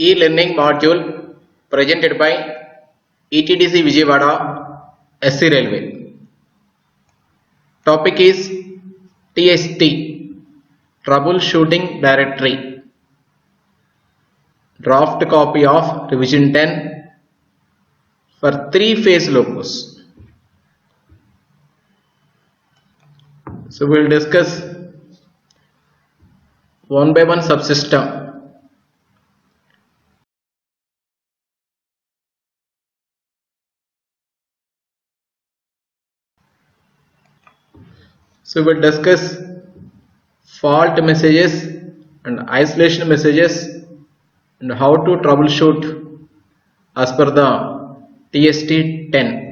e-learning module presented by ETDC Vijayawada SC Railway. Topic is TST, Troubleshooting Directory. Draft copy of revision 10 for 3-phase locos. So we will discuss one by one subsystem. So we will discuss fault messages and isolation messages and how to troubleshoot as per the TST 10.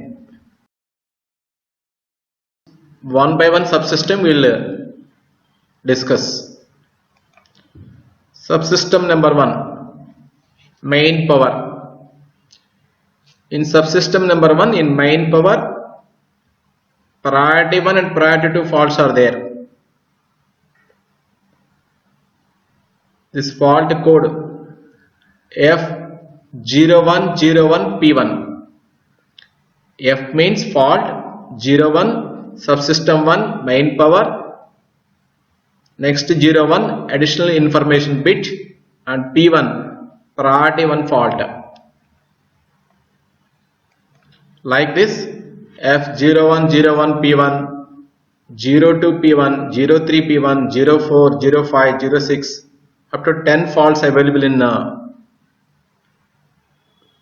One by one subsystem we will discuss. Subsystem number 1, main power. In subsystem number 1, in main power, priority 1 and priority 2 faults are there. This fault code F0101P1. F means fault, 01 subsystem 1 main power, next 01 additional information bit, and P1 priority 1 fault. Like this, F0101P1, 02P1, 03P1, 04, 05, 06, up to 10 faults available in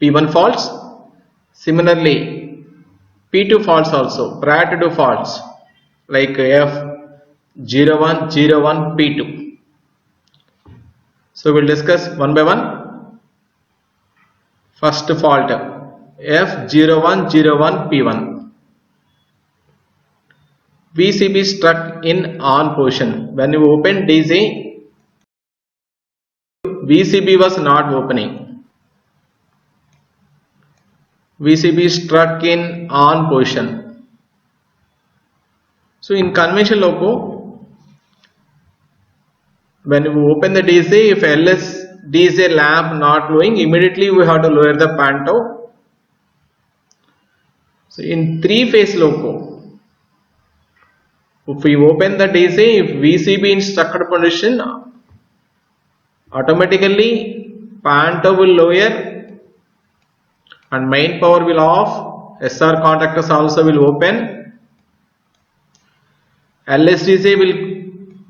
P1 faults. Similarly, P2 faults also, prior to faults like F0101P2. So we will discuss one by one. First fault, F0101P1. VCB stuck in on position. When you open DC, VCB was not opening. VCB struck in on position. So in conventional loco, when you open the DC, if LS DC lamp not glowing, immediately we have to lower the panto. So in 3-phase loco, if we open the DC, if VCB in stuck position, automatically panto will lower and main power will off, SR contactors also will open, LSDC will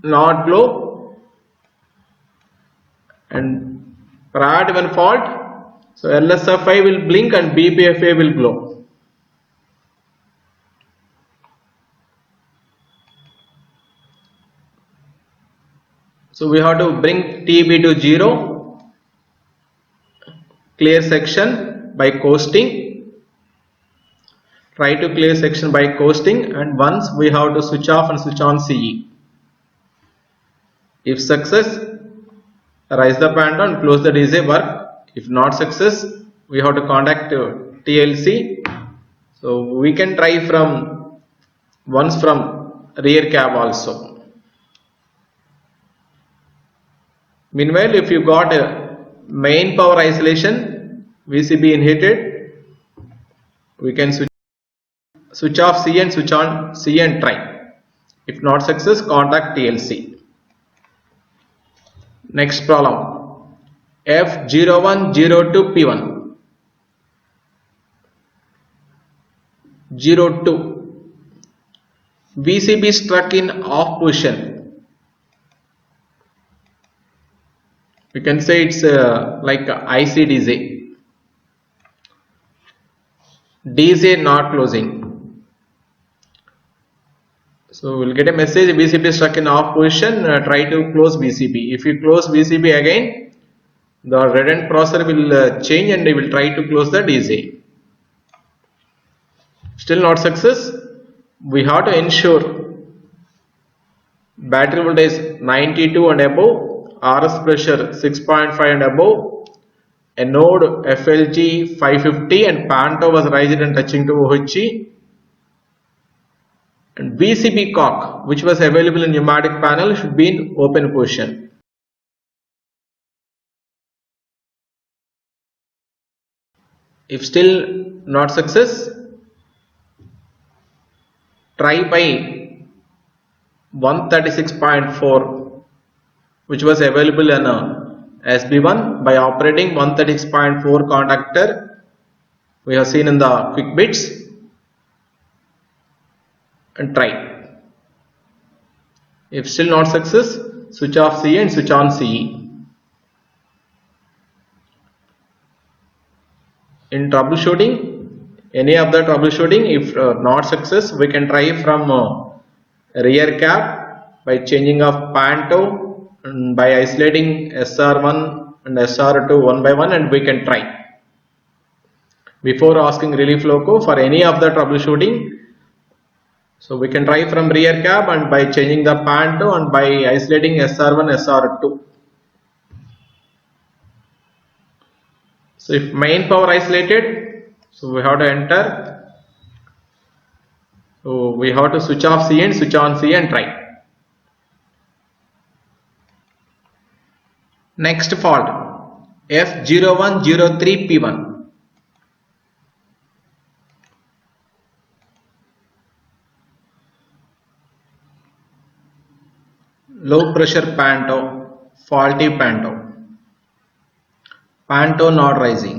not glow, and prior to 1 fault, so LSFI will blink and BPFA will glow. So we have to bring TB to 0, clear section by coasting. Try to clear section by coasting, and once we have to switch off and switch on CE. If success, rise the panto and close the DC work. If not success, we have to contact TLC. So we can try from once from rear cab also. Meanwhile, if you got a main power isolation, VCB inhibited, we can switch off C and switch on C and try. If not success, contact TLC. Next problem, F0102P1. 02. VCB struck in off position. We can say it's like ICDZ. DC not closing. So we'll get a message VCB stuck in off position, try to close VCB. If you close VCB again, the redundant processor will change and they will try to close the DC. Still not success. We have to ensure battery voltage 92 and above, RS pressure 6.5 and above, a node FLG 550 and panto was raised and touching to OHG, and VCB cock which was available in pneumatic panel should be in open position. If still not success, try by 136.4, which was available in SB1 by operating 136.4 contactor we have seen in the quick bits, and try. If still not success, switch off CE and switch on CE. In troubleshooting, any of the troubleshooting, if not success, we can try from rear cap by changing of Panto and by isolating SR1 and SR2 one by one, and we can try. Before asking relief loco for any of the troubleshooting, so we can try from rear cap and by changing the Panto and by isolating SR1, SR2. So if main power isolated, so we have to enter. So we have to switch off C and switch on C and try. Next fault, F0103P1. Low pressure Panto, faulty Panto. Panto not rising.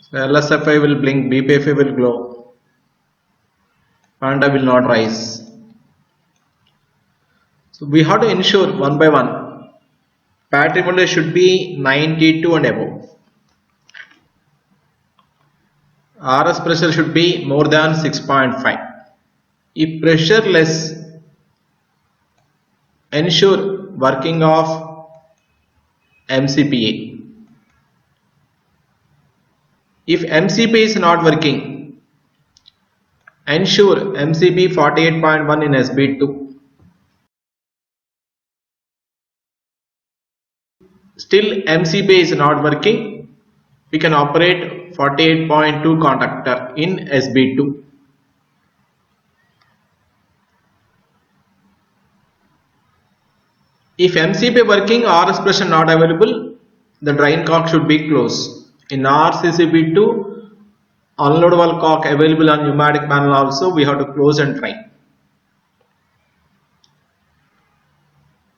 So LSFI will blink, BPFI will glow. Panto will not rise. So we have to ensure one by one. Battery voltage should be 92 and above. RS pressure should be more than 6.5. If pressure less, ensure working of MCPA. If MCPA is not working, ensure MCP 48.1 in SB2. Still MCPA is not working, we can operate 48.2 contactor in SB2. If MCPA working, RS pressure not available, the drain cock should be closed. In RCCB2, unloadable cock available on pneumatic panel also, we have to close and try.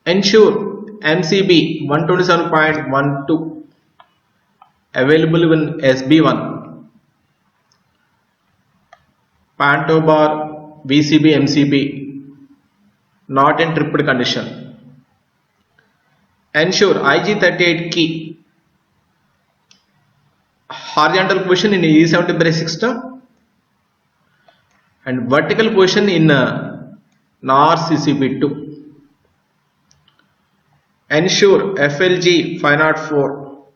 Ensure MCB 127.12 available in SB1. Panto bar VCB MCB not in tripped condition. Ensure IG38 key horizontal position in E70 brace system and vertical position in NAR CCB2. Ensure FLG 504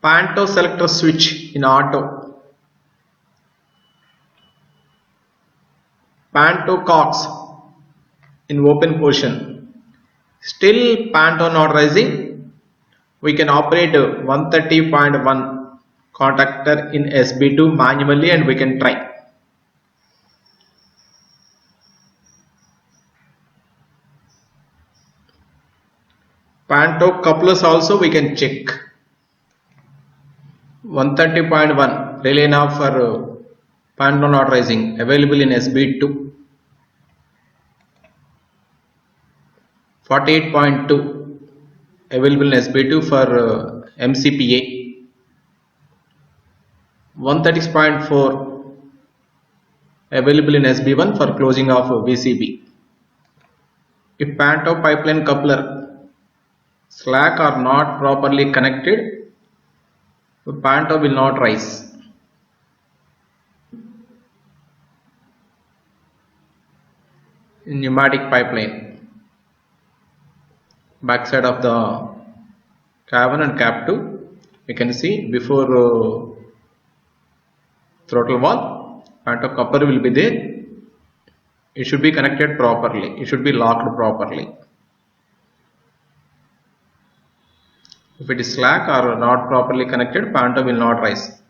Panto selector switch in auto. Panto cox in open position. Still Panto not rising, we can operate 130.1 contactor in SB2 manually and we can try. Panto couplers also we can check. 130.1 relay knob for Panto not rising available in SB2. 48.2 available in SB2 for MCPA. 136.4 available in SB1 for closing of VCB. If Panto pipeline coupler slack are not properly connected, Panto will not rise. In pneumatic pipeline, back side of the cavern and cap 2, you can see before throttle valve, Panto coupler will be there. It should be connected properly. It should be locked properly. If it is slack or not properly connected, Panto will not rise.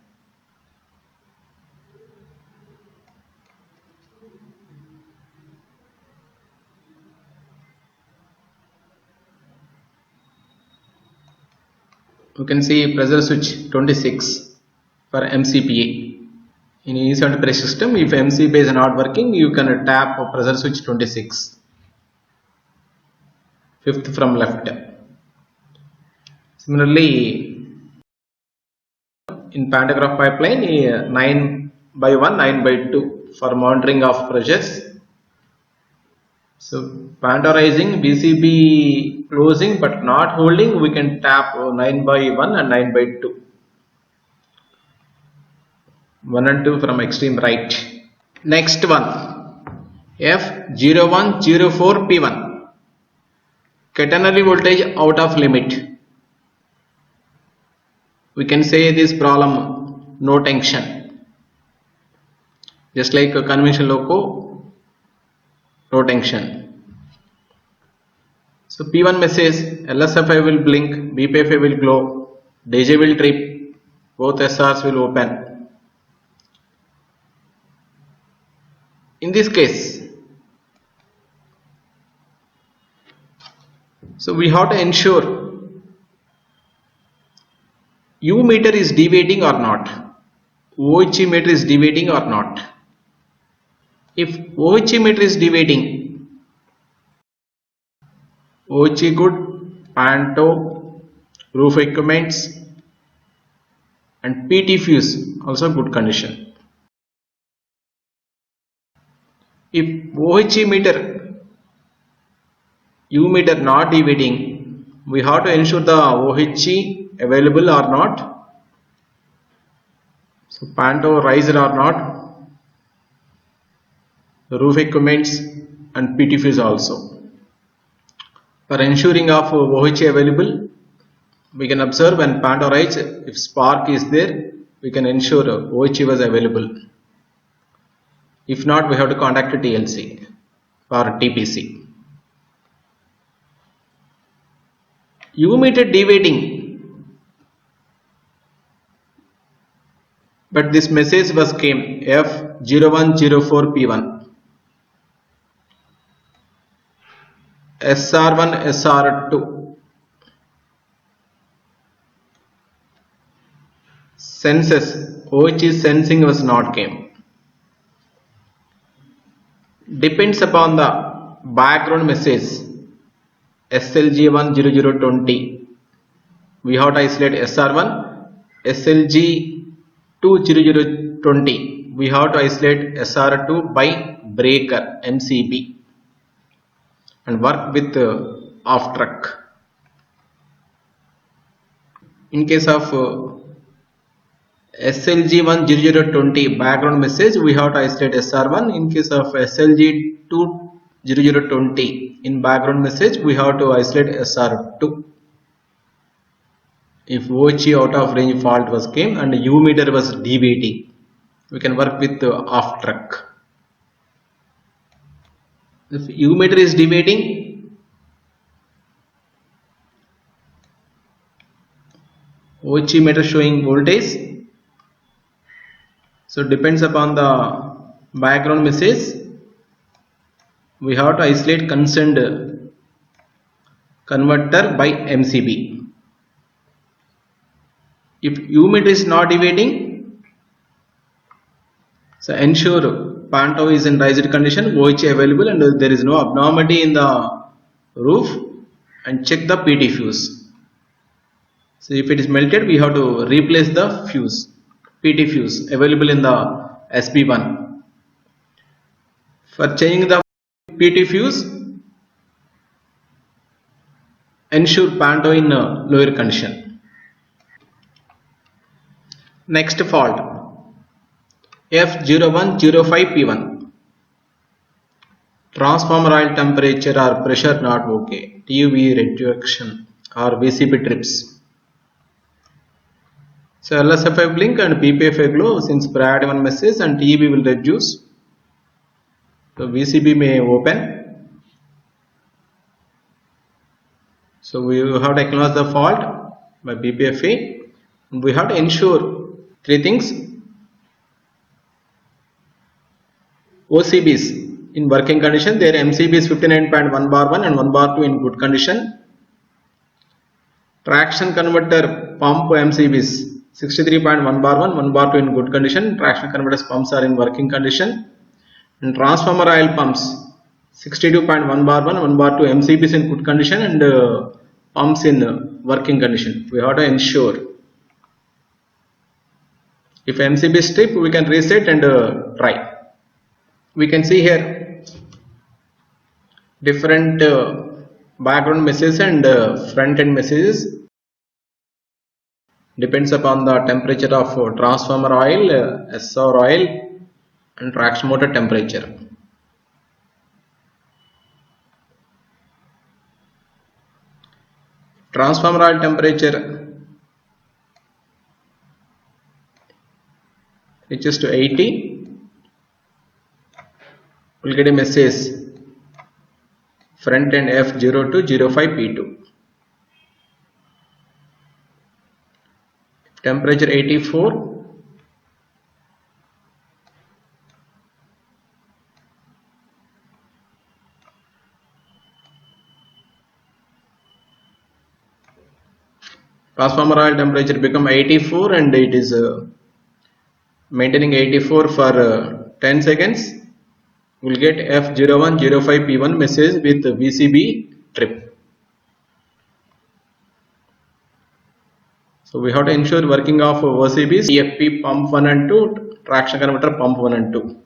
You can see pressure switch 26 for MCPA. In E70 pressure system, if MCPA is not working, you can tap pressure switch 26. Fifth from left. Similarly, in pantograph pipeline, 9 by 1, 9 by 2 for monitoring of pressures. So pantorizing, BCB closing but not holding, we can tap 9 by 1 and 9 by 2. 1 and 2 from extreme right. Next one, F0104P1. Quaternary voltage out of limit. We can say this problem no tension. Just like a conventional loco, no tension. So P1 message, LSFI will blink, BPFI will glow, DJ will trip, both SRs will open. In this case, so we have to ensure U meter is deviating or not, OHE meter is deviating or not. If OHE meter is deviating, OHE good, Panto, roof equipments and PT fuse also good condition. If OHE meter, U meter not deviating, we have to ensure the OHE available or not. So Panto riser or not, the roof equipments and PT fuse also. For ensuring of OHE available, we can observe when Panto rise, if spark is there, we can ensure OHE was available. If not, we have to contact TLC or TPC. U meter deviating, but this message was came F0104P1. SR1, SR2. Senses, OHE sensing was not came. Depends upon the background message SLG10020. We have to isolate SR1, SLG20020. We have to isolate SR2 by breaker MCB and work with off track. In case of SLG10020 background message, we have to isolate SR1. In case of SLG20020 in background message, we have to isolate SR2. If OHE out of range fault was came and U meter was deviating, we can work with off track. If U meter is deviating, OHE meter showing voltage. So depends upon the background message, we have to isolate concerned converter by MCB. If U meter is not deviating, so ensure Panto is in rised condition, OHE available and there is no abnormality in the roof, and check the PT fuse. So if it is melted, we have to replace the fuse. PT fuse available in the SB1. For changing the PT fuse, ensure Panto in lower condition. Next fault, F0105P1. Transformer oil temperature or pressure not okay, TUV reduction or VCB trips. So LSFI blink and BPFI glow since prior one message and TEB will reduce. So VCB may open. So we have to acknowledge the fault by BPFA. We have to ensure three things. OCBs in working condition, their MCB is 59.1 bar 1 and 1 bar 2 in good condition. Traction converter pump MCBs 63.1 bar 1 bar 2 in good condition. Traction converters pumps are in working condition. And transformer oil pumps 62.1 bar 1 bar 2 MCBs in good condition and pumps in working condition. We have to ensure. If MCB strip, we can reset and try. We can see here different background messages and front end messages. Depends upon the temperature of transformer oil, SR oil and traction motor temperature. Transformer oil temperature reaches to 80, we'll get a message front end F0205P2. Temperature 84, transformer oil temperature become 84 and it is maintaining 84 for 10 seconds. We'll get F0105P1 message with VCB trip. So we have to ensure working of OCBs, TFP pump 1 and 2, traction converter pump 1 and 2.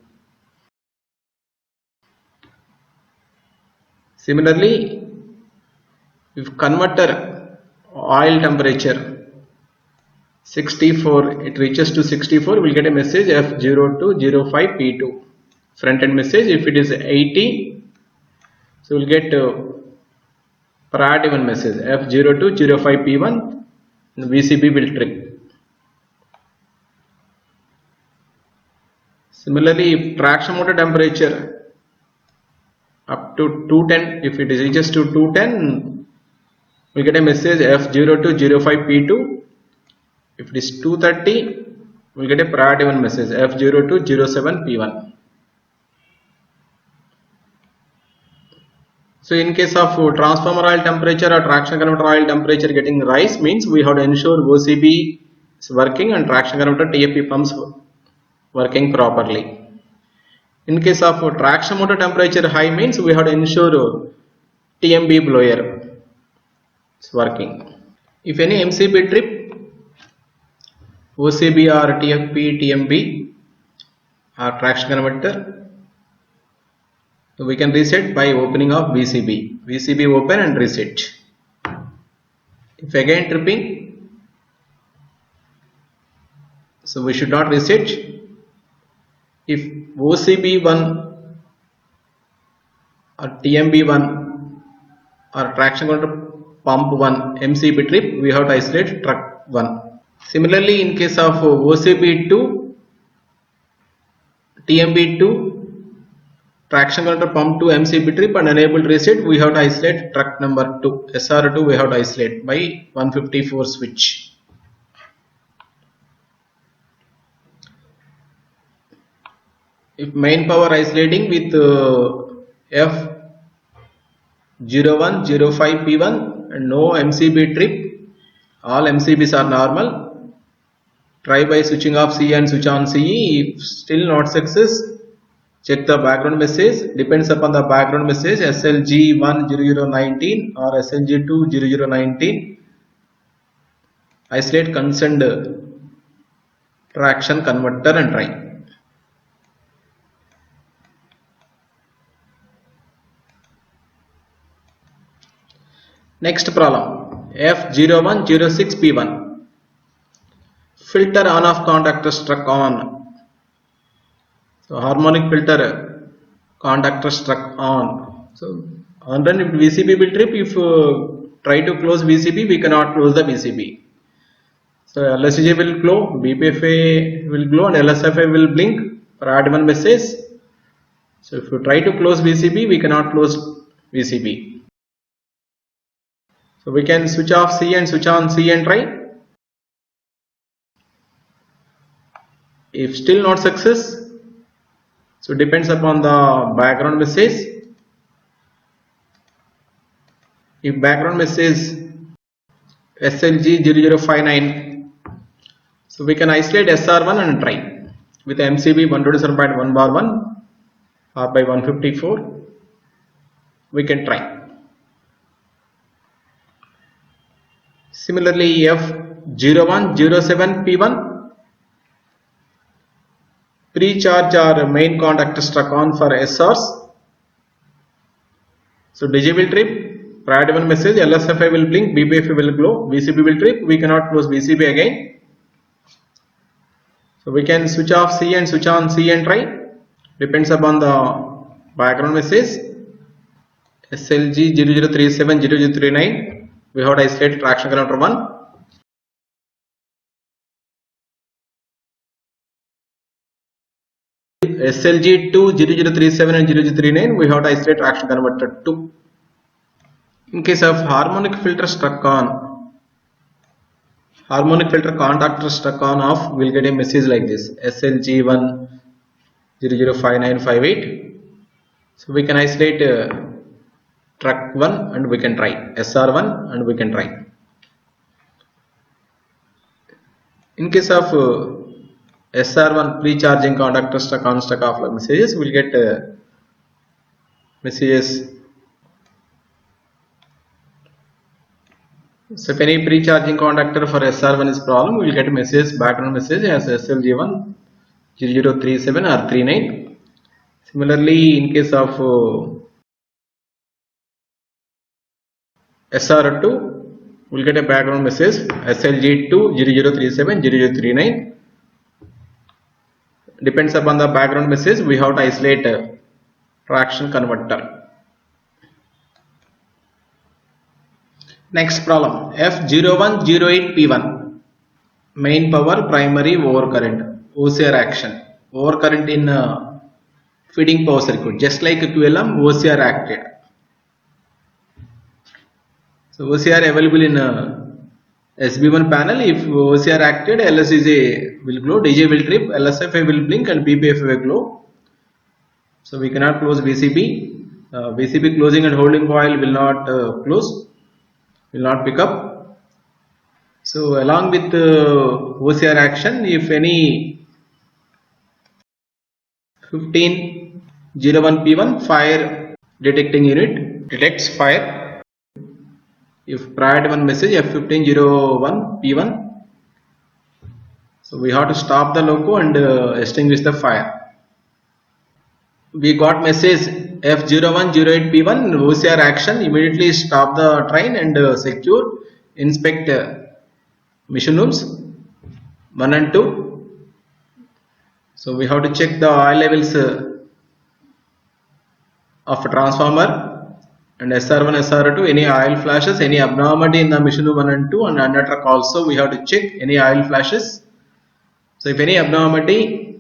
Similarly, if converter oil temperature 64, it reaches to 64, we'll get a message F0205P2. Front end message. If it is 80, so we'll get priority one message F0205P1. VCB will trip. Similarly, if traction motor temperature up to 210, if it reaches to 210, we get a message F0205P2. If it is 230, we get a priority one message F0207P1. So in case of transformer oil temperature or traction converter oil temperature getting rise, means we have to ensure OCB is working and traction converter TFP pumps working properly. In case of traction motor temperature high, means we have to ensure TMB blower is working. If any MCB trip, OCB or TFP, TMB or traction converter, we can reset by opening of VCB. VCB open and reset. If again tripping, so we should not reset. If OCB1 or TMB1 or traction converter pump 1 MCB trip, we have to isolate truck 1. Similarly, in case of OCB2, TMB2, traction converter pump 2 MCB trip and unable to reset, we have to isolate truck number 2, SR2 we have to isolate by 154 switch. If main power isolating with F0105P1 and no MCB trip, all MCBs are normal, try by switching off CE and switch on CE. If still not success, check the background message. Depends upon the background message SLG10019 or SLG20019. Isolate concerned traction converter and try. Next problem, F0106P1. Filter on off contactor struck on. So harmonic filter contactor struck on. So on run, if VCB will trip, if try to close VCB, we cannot close the VCB. So LSJ will glow, BPFA will glow and LSFA will blink for add one message. So if you try to close VCB, we cannot close VCB. So we can switch off C and switch on C and try. If still not success, so depends upon the background message. If background message SLG0059. So we can isolate SR1 and try with MCB 127.1 bar 1 or by 154. We can try. Similarly, F0107P1 pre-charge or main conductor struck on for SRs. So DJ will trip, prior to one message, LSFI will blink, BPFI will glow, VCB will trip, we cannot close VCB again. So we can switch off C and switch on C and try. Depends upon the background message. SLG 0037 0039. We have to isolate traction conductor 1. SLG 2 0037 and 0039. We have to isolate traction converter 2. In case of harmonic filter struck on, harmonic filter contactor struck on off, we'll get a message like this: SLG1 005958. So we can isolate track 1 and we can try SR1 and we can try. In case of SR1 pre-charging conductor struck on struck off messages, we'll get messages. So if any pre-charging conductor for SR1 is problem, we will get a message, background message as SLG1 0037 or 39. Similarly, in case of SR2, we will get a background message SLG2 0037 0039. Depends upon the background message, we have to isolate traction converter. Next problem, F0108P1 main power primary overcurrent, OCR action, overcurrent in feeding power circuit, just like QLM OCR acted. So OCR available in SB1 panel. If OCR acted, LSDJ will glow, DJ will trip, LSFI will blink and BPFI will glow. So we cannot close VCB. VCB closing and holding coil will not close, will not pick up. So along with OCR action, if any 1501P1 fire detecting unit detects fire, if prior to one message F1501P1, so we have to stop the loco and extinguish the fire. We got message F0108P1 OCR action, immediately stop the train and secure, inspect mission rooms 1 and 2. So we have to check the oil levels of a transformer and SR1 SR2, any oil flashes, any abnormality in the mission room 1 and 2, and under truck also we have to check any oil flashes. So if any abnormality,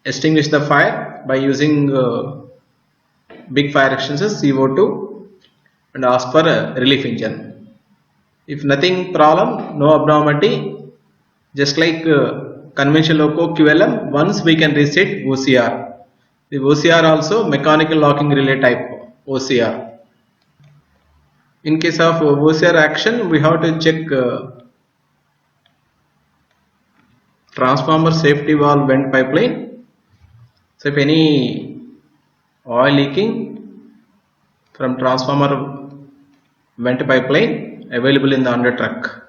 extinguish the fire by using big fire extinguishers CO2 and ask for a relief engine. If nothing problem, no abnormality, just like conventional loco QLM, once we can reset OCR. The OCR also mechanical locking relay type OCR. In case of OCR action, we have to check transformer safety valve vent pipeline. So if any oil leaking from transformer vent pipeline available in the under truck.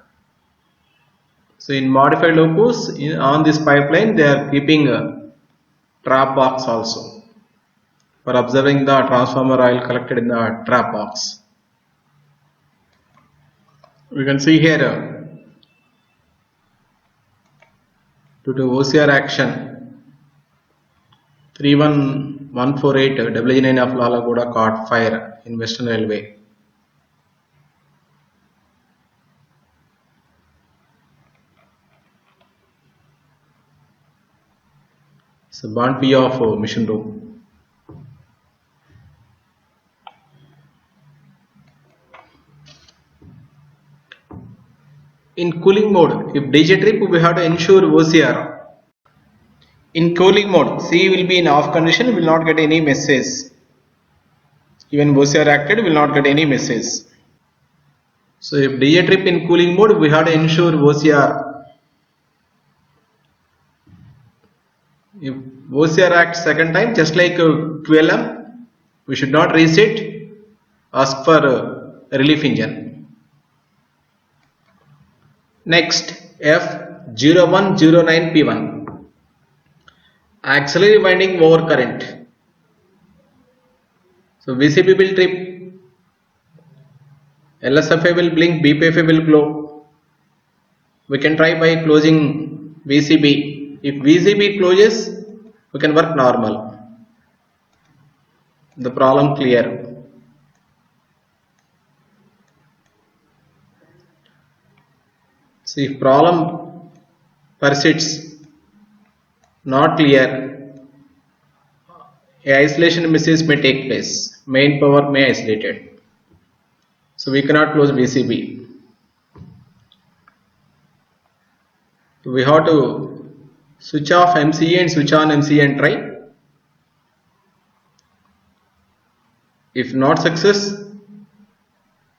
So in modified locos on this pipeline, they are keeping a trap box also for observing the transformer oil collected in the trap box. We can see here due to OCR action 31148 WG9 of Lalagoda caught fire in Western Railway. So burnt view of mission room. In cooling mode, if DJ trip, we have to ensure OCR. In cooling mode, C will be in off condition, will not get any message. Even OCR acted, will not get any message. So if DA trip in cooling mode, we have to ensure OCR. If OCR acts second time, just like 12M, we should not reset. Ask for relief engine. Next, F0109P1, auxiliary winding overcurrent. So VCB will trip, LSFA will blink, BPFA will glow. We can try by closing VCB. If VCB closes, we can work normal. The problem clear. So if problem persists not clear, a isolation misses may take place. Main power may isolated. So we cannot close VCB. So we have to switch off MCA and switch on MCA and try. If not success,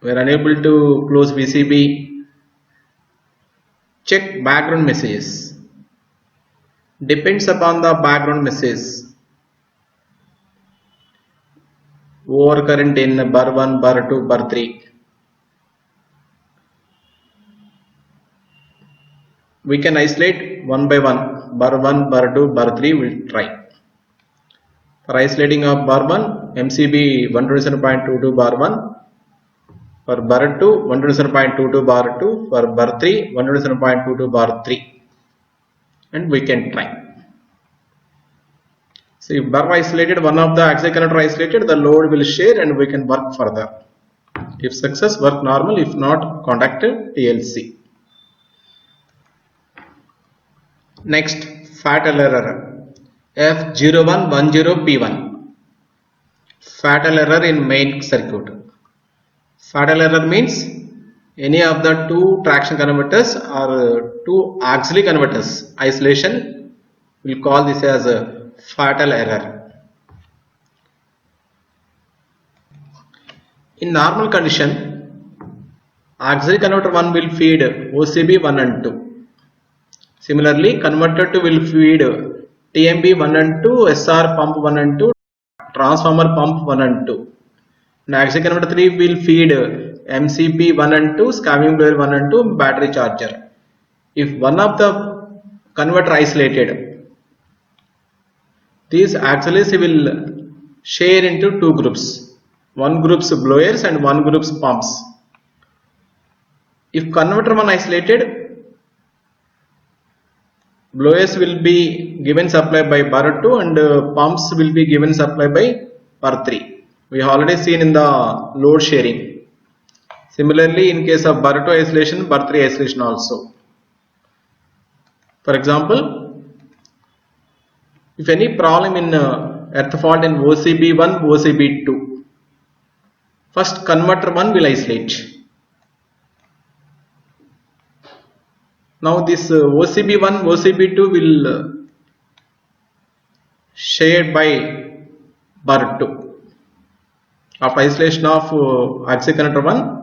we are unable to close VCB. Check background messages. Depends upon the background message. Overcurrent in bar 1, bar 2, bar 3. We can isolate one by one. Bar 1, bar 2, bar 3 will try. For isolating of bar 1, MCB 127.22 bar 1. For bar 2, 127.22 bar 2. For bar 3, 127.22 bar 3. And we can try. So if bar isolated, one of the auxiliary connector isolated, the load will share and we can work further. If success, work normal. If not, contact TLC. Next, fatal error. F0110P1. Fatal error in main circuit. Fatal error means any of the two traction converters or two auxiliary converters isolation. We'll call this as a fatal error. In normal condition, auxiliary converter 1 will feed OCB 1 and 2. Similarly, converter 2 will feed TMB 1 and 2, SR pump 1 and 2, transformer pump 1 and 2. And auxiliary converter 3 will feed MCP 1 and 2, scavenging blower 1 and 2, battery charger. If one of the converter isolated, these auxiliaries will share into two groups. One group's blowers and one group's pumps. If converter 1 isolated, blowers will be given supply by bar 2 and pumps will be given supply by bar 3. We have already seen in the load sharing. Similarly, in case of bar 2 isolation, bar 3 isolation also. For example, if any problem in earth fault in OCB1, OCB2, first converter 1 will isolate. Now this OCB1, OCB2 will shared by bar 2. After isolation of auxiliary connector 1,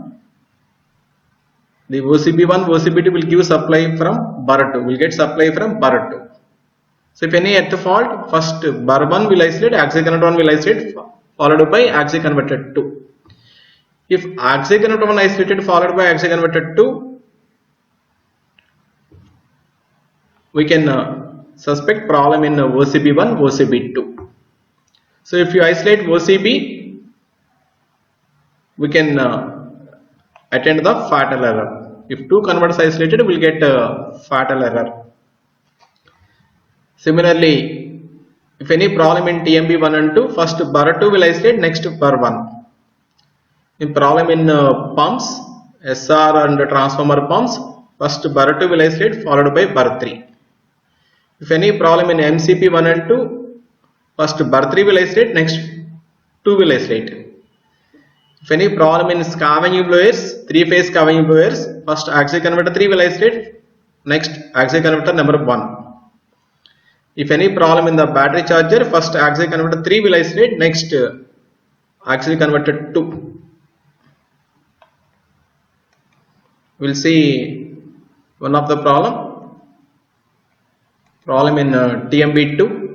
the OCB1, OCB2 will give supply from bar 2, will get supply from bar 2. So if any earth fault, first bar 1 will isolate, auxiliary connector 1 will isolate, followed by auxiliary converter 2. If auxiliary connector 1 isolated followed by auxiliary converter 2, we can suspect problem in OCB1, OCB2. So if you isolate OCB, we can attend the fatal error. If two converters isolated, we will get fatal error. Similarly, if any problem in TMB 1 and 2, first bar 2 will isolate, next bar 1. In problem in pumps, SR and transformer pumps, first bar 2 will isolate, followed by bar 3. If any problem in MCP 1 and 2, first bar 3 will isolate, next 2 will isolate. If any problem in scavenging blowers, 3-phase scavenging blowers, first auxiliary converter 3 will isolate, next auxiliary converter number 1. If any problem in the battery charger, first auxiliary converter 3 will isolate, next auxiliary converter 2. We'll see one of the problem in TMB2.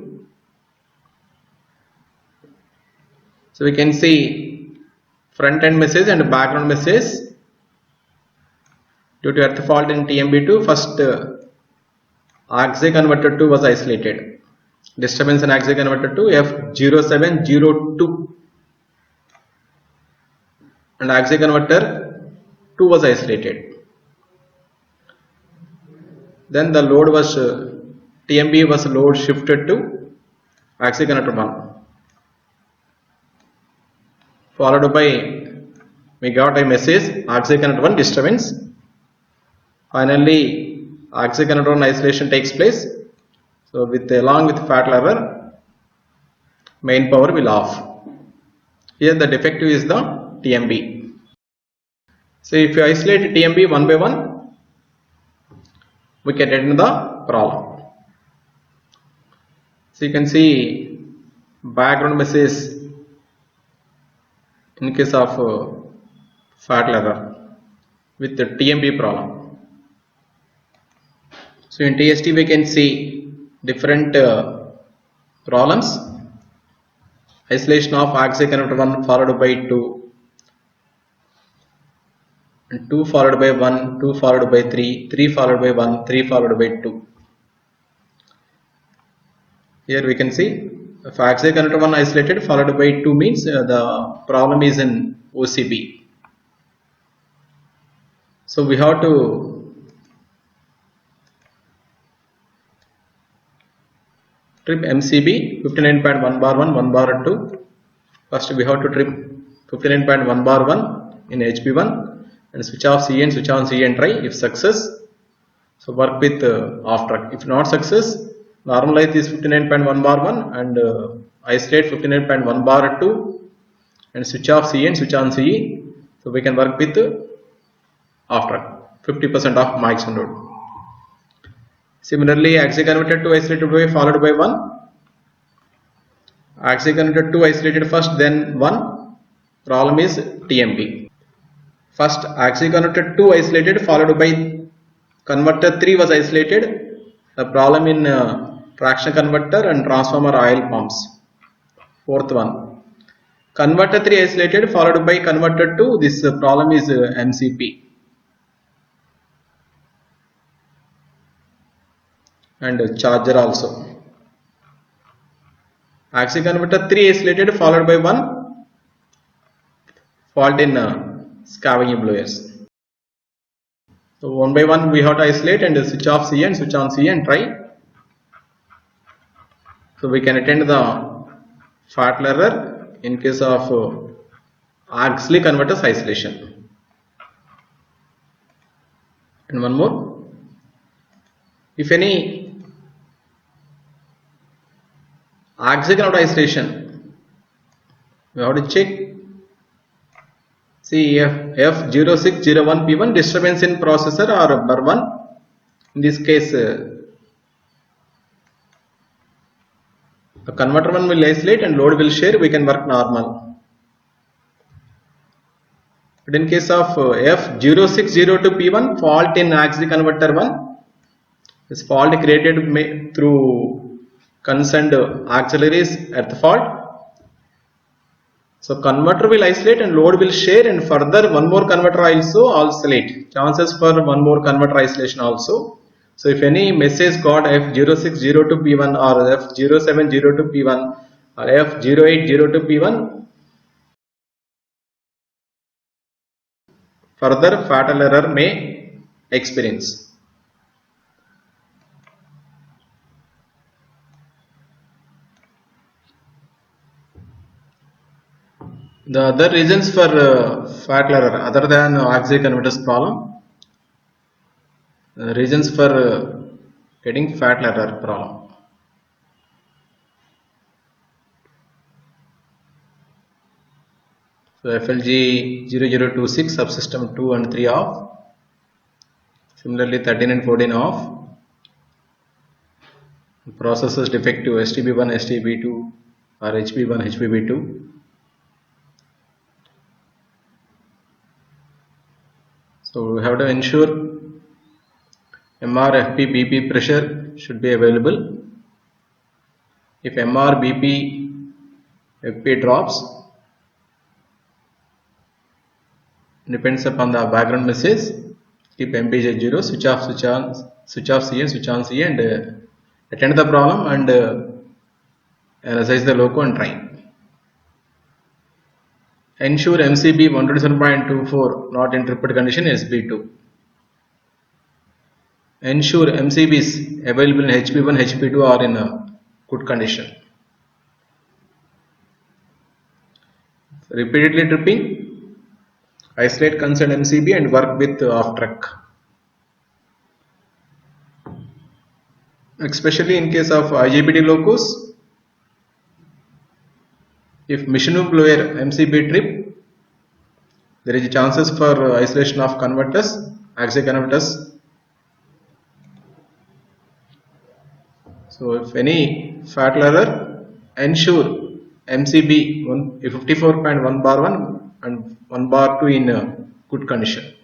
So we can see front end message and background message due to earth fault in TMB2. First auxiliary converter 2 was isolated. Disturbance in auxiliary converter 2 F0702 and auxiliary converter 2 was isolated. Then the load was TMB was load shifted to auxiliary converter 1, followed by we got a message auxiliary connector 1 disturbance. Finally auxiliary connector 1 isolation takes place. So along with fatal error, main power will off. Here the defective is the TMB. So if you isolate TMB one by one, we can attend the problem. So you can see background message in case of fatal error with the TMB problem. So in TST we can see different problems. Isolation of auxiliary connector 1 followed by 2, and 2 followed by 1, 2 followed by 3, 3 followed by 1, 3 followed by 2. Here we can see if auxiliary connector 1 isolated followed by 2 means the problem is in OCB. So we have to trip MCB 59.1 bar 1, 1 bar 2. First we have to trip 59.1 bar 1 in HB1 and switch off CN, switch on CN try. If success, so work with off track. If not success, normalize this 59.1 bar 1 and isolate 59.1 bar 2 and switch off CN, switch on CE. So we can work with off track, 50% of maximum load. Similarly, auxiliary converter 2 isolated by followed by 1. Auxiliary converter 2 isolated first, then 1. Problem is TMB. First auxiliary converter 2 isolated followed by converter 3 was isolated. The problem in traction converter and transformer oil pumps. Fourth one. Converter 3 isolated followed by converter 2. This problem is MCP. And charger also. Auxiliary converter 3 isolated followed by 1. Fault in scavenging blowers. So one by one we have to isolate and switch off C and switch on C and try. So we can attend the fatal error in case of auxiliary converters isolation. And one more. If any auxiliary converter isolation, we have to check. See F0601P1 disturbance in processor or BUR1. In this case, the converter 1 will isolate and load will share. We can work normal. But in case of F0602P1 fault in auxiliary converter 1, this fault created through concerned auxiliaries at the fault. So converter will isolate and load will share, and further one more converter also isolate. Chances for one more converter isolation also. So if any message got F0602P1 or F0702P1 or F0802P1, further fatal error may experience. The other reasons for fatal error other than auxiliary converters problem, reasons for getting fatal error problem. So FLG 0026 subsystem 2 and 3 off. Similarly 13 and 14 off. Processors defective STB1, STB2 or HB1, HBB2. So we have to ensure MR, FP, BP pressure should be available. If MR, BP, FP drops, depends upon the background message, keep MPJ 0, switch off C and switch on C and attend the problem and analyze the loco and try. Ensure MCB 127.24 not in tripped condition SB2. Ensure MCBs available in HP1, HP2 are in a good condition. Repeatedly tripping, isolate concerned MCB and work with off track. Especially in case of IGBT locos, if machine room blower MCB trip, there is chances for isolation of converters, auxiliary converters. So if any fatal error, ensure MCB 54.1 bar 1 and 1 bar 2 in good condition.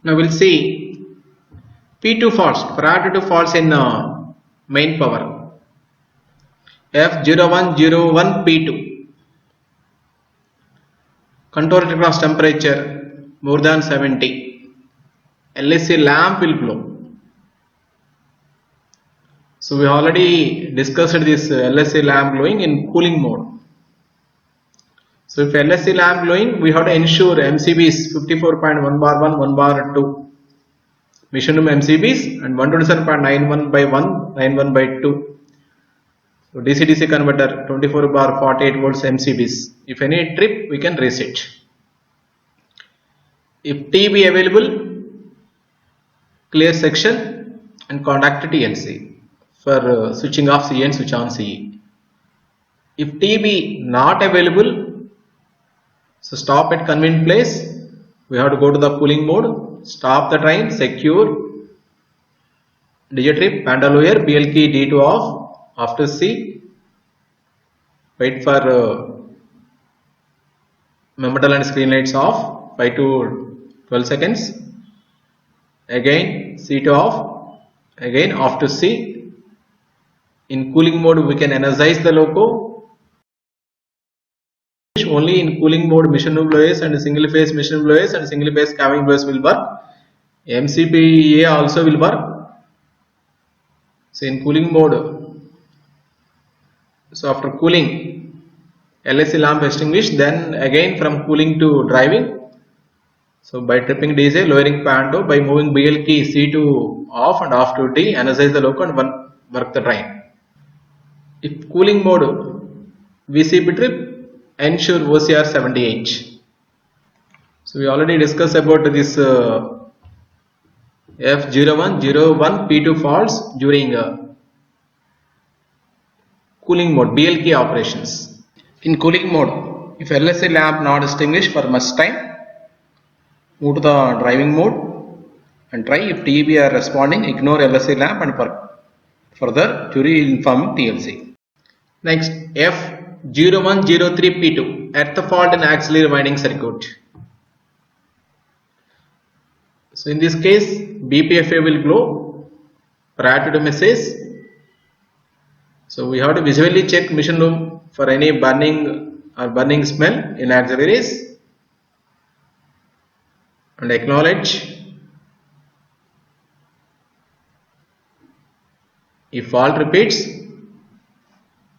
Now we'll see P2 faults, prior to faults in main power. F0101 P2. Control across temperature more than 70. LSC lamp will blow. So we already discussed this LSC lamp glowing in cooling mode. So if LSC lamp glowing, we have to ensure MCBs 54.1 bar 1, 1 bar 2. Machine room MCBs and 127.91 by 1, 91 by 2. So DC-DC converter 24 bar 48 volts MCBs. If any trip, we can reset. If TB available, clear section and contact TLC for switching off CE and switch on CE. If TB not available, so stop at convenient place. We have to go to the cooling mode, stop the train, secure, digit trip, panda lower, BL key D2 off, after C, wait for member and screen lights off, 5 to 12 seconds, again C2 off, again after C. In cooling mode we can energize the loco. Only in cooling mode machine room blowers and single phase machine blowers and single phase caving blowers will work. MCBA also will work. So in cooling mode, so after cooling LSC lamp extinguished, then again from cooling to driving. So by tripping DJ, lowering pando, by moving BL key C2 off and off to D, energize the loco and work the train. If cooling mode VCB trip, ensure OCR 78. So we already discussed about this F0101 P2 faults during cooling mode BL key operations. In cooling mode, if LSC lamp not extinguished for much time, move to the driving mode and try. If TEB are responding, ignore LSC lamp and work further to informing TLC. Next, F0103 P2, earth fault in auxiliary winding circuit. So in this case, BPFA will blow prior to the message. So we have to visually check machine room for any burning or burning smell in auxiliaries and acknowledge. If fault repeats,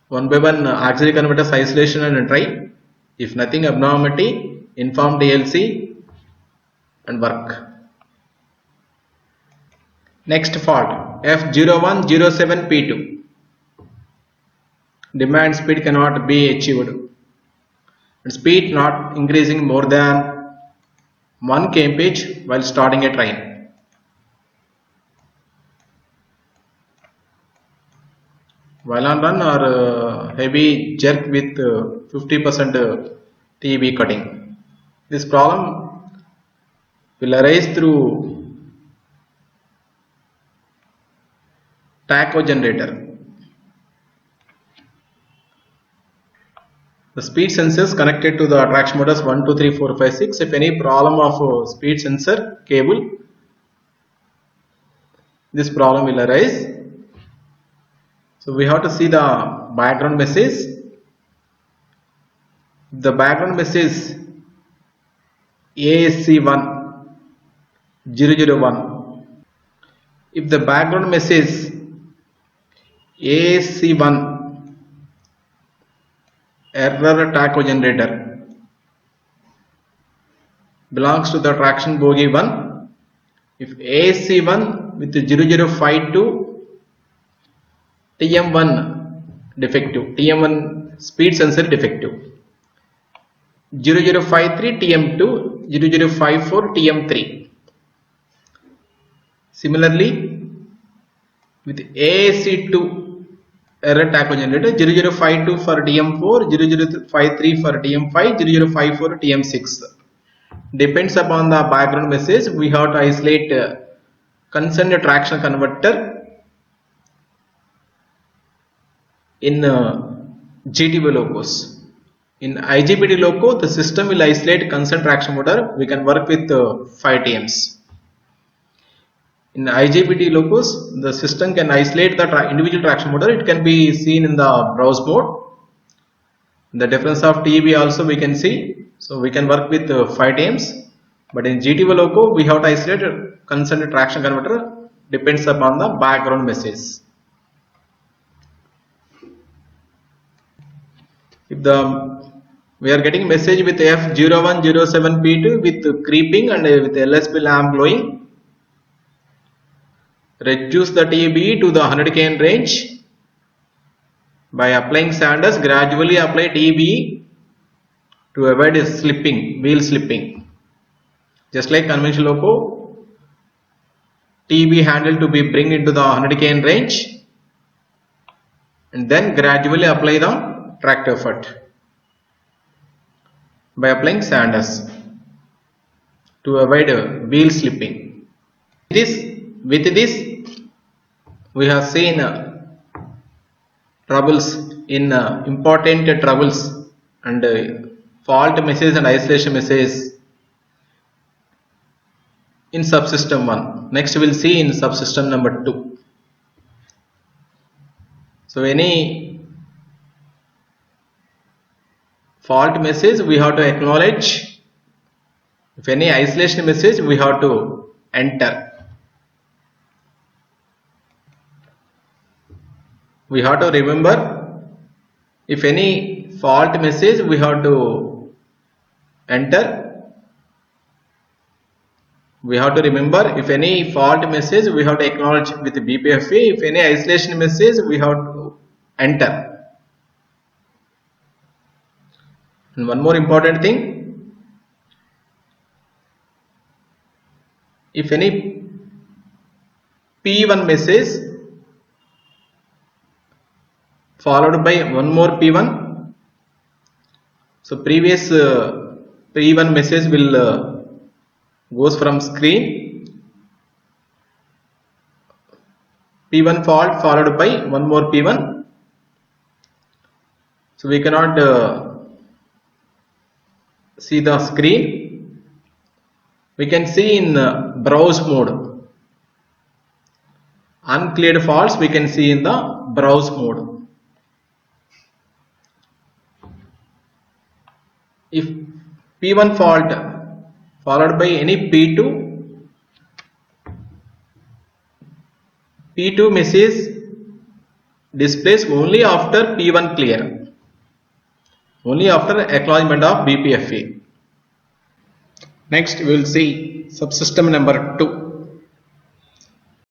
one by one auxiliary converters isolation and try. If nothing abnormality, inform TLC and work. Next fault, F0107 P2. Demand speed cannot be achieved. And speed not increasing more than 1 kmph while starting a train. While on run or heavy jerk with 50% TB cutting. This problem will arise through tacho generator. The speed sensors connected to the traction motors 1, 2, 3, 4, 5, 6. If any problem of speed sensor cable, this problem will arise. So we have to see the background message. The background message ASC1 001. If the background message ASC1 error tacho generator belongs to the traction bogie 1. If ASC1 with 0052 TM1 defective, TM1 speed sensor defective, 0053 TM2, 0054 TM3. Similarly, with ASC2 error tacho generator, 0052 for TM4, 0053 for TM5, 0054 TM6. Depends upon the background message. We have to isolate concerned traction converter in GTV locos. In IGBT loco, the system will isolate concerned traction motor. We can work with 5 TMs. In IGBT locos, the system can isolate the individual traction motor. It can be seen in the browse mode. The difference of TEB also we can see. So we can work with 5 TMs. But in GTV loco, we have to isolate concerned traction converter. Depends upon the background message. If we are getting message with F0107P2 with creeping and with LSP lamp glowing, reduce the TEB to the 100 kN range by applying sanders. Gradually apply TEB to avoid slipping, wheel slipping. Just like conventional loco, TEB handle to be bring into the 100 kN range, and then gradually apply the tractor foot by applying sanders to avoid wheel slipping. With this we have seen troubles in important troubles and fault message and isolation message in subsystem 1. Next we will see in subsystem number 2. So any fault message we have to acknowledge. If any isolation message we have to enter. We have to remember, if any fault message we have to enter. We have to remember, if any fault message we have to acknowledge with BPFA. If any isolation message we have to enter. And one more important thing, if any P1 message followed by one more P1, so previous P1 message will goes from screen, P1 fault followed by one more P1, so we cannot see the screen. We can see in browse mode. Uncleared faults we can see in the browse mode. If P1 fault followed by any P2 message displays only after P1 clear, only after acknowledgement of BPFA. Next we will see subsystem number 2.